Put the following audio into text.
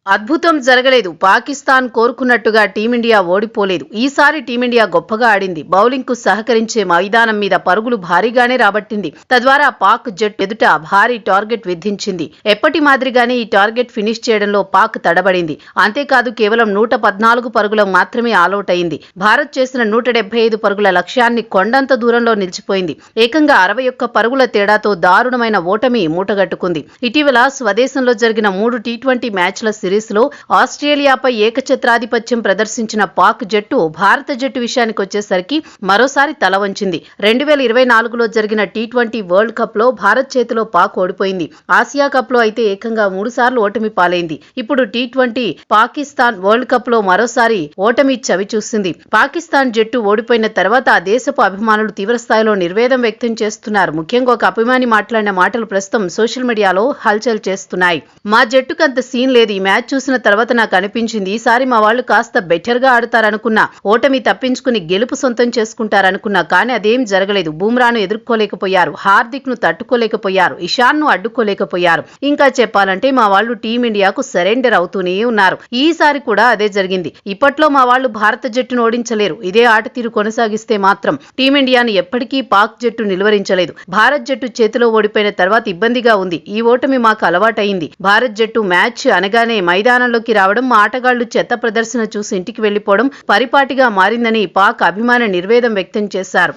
అద్భుతం జరగలేదు. పాకిస్తాన్ కోరుకున్నట్టుగా టీమిండియా ఓడిపోలేదు. ఈసారి టీమిండియా గొప్పగా ఆడింది. బౌలింగ్ కు సహకరించే మైదానం మీద పరుగులు భారీగానే రాబట్టింది. తద్వారా పాక్ జట్టు ఎదుట భారీ టార్గెట్ విధించింది. ఎప్పటి మాదిరిగానే ఈ టార్గెట్ ఫినిష్ చేయడంలో పాక్ తడబడింది. అంతేకాదు కేవలం 114 పరుగులకు మాత్రమే ఆలౌట్ అయింది. భారత్ చేసిన 175 పరుగుల లక్ష్యాన్ని కొండంత దూరంలో నిలిచిపోయింది. ఏకంగా 61 పరుగుల తేడాతో దారుణమైన ఓటమి మూటగట్టుకుంది. ఇటీవల స్వదేశంలో జరిగిన 3 టీ20 మ్యాచ్ల సిరీస్లో ఆస్ట్రేలియాపై ఏకఛత్రాధిపత్యం ప్రదర్శించిన పాక్ జట్టు భారత జట్టు విషయానికి వచ్చేసరికి మరోసారి తల వంచింది. 2024లో జరిగిన టీ20 వరల్డ్ కప్ లో భారత్ చేతిలో పాక్ ఓడిపోయింది. ఆసియా కప్ లో అయితే ఏకంగా 3 సార్లు ఓటమి పాలైంది. ఇప్పుడు టీ20 పాకిస్తాన్ వరల్డ్ కప్ లో మరోసారి ఓటమి చవి చూసింది. పాకిస్తాన్ జట్టు ఓడిపోయిన తర్వాత ఆ దేశపు అభిమానులు తీవ్రస్థాయిలో నిర్వేదం వ్యక్తం చేస్తున్నారు. ముఖ్యంగా ఒక అభిమాని మాట్లాడిన మాటలు ప్రస్తుతం సోషల్ మీడియాలో హల్చల్ చేస్తున్నాయి. మా జట్టుకు అంత సీన్ లేదు. ఈ మ్యాచ్ చూసిన తర్వాత నాకు అనిపించింది ఈసారి మా వాళ్ళు కాస్త బెటర్ గా ఆడతారనుకున్నా. ఓటమి తప్పించుకుని గెలుపు సొంతం చేసుకుంటారనుకున్నా. కానీ అదేం జరగలేదు. బూమ్రాను ఎదుర్కోలేకపోయారు. హార్దిక్ ను తట్టుకోలేకపోయారు. ఇషాన్ ను అడ్డుకోలేకపోయారు. ఇంకా చెప్పాలంటే మా వాళ్ళు టీమిండియాకు సరెండర్ అవుతూనే ఉన్నారు. ఈసారి కూడా అదే జరిగింది. ఇప్పట్లో మా వాళ్ళు భారత జట్టును ఓడించలేరు. ఇదే ఆట తీరు కొనసాగిస్తే మాత్రం టీమిండియాను ఎప్పటికీ పాక్ జట్టు నిలువరించలేదు. భారత్ జట్టు చేతిలో ఓడిపోయిన తర్వాత ఇబ్బందిగా ఉంది. ఈ ఓటమి మాకు అలవాటైంది. భారత్ జట్టు మ్యాచ్ అనగానే మైదానంలోకి రావడం, ఆటగాళ్లు చెత్త ప్రదర్శన చూసి ఇంటికి వెళ్లిపోవడం పరిపాటిగా మారిందని పాక్ అభిమాన నిర్వేదం వ్యక్తం చేశారు.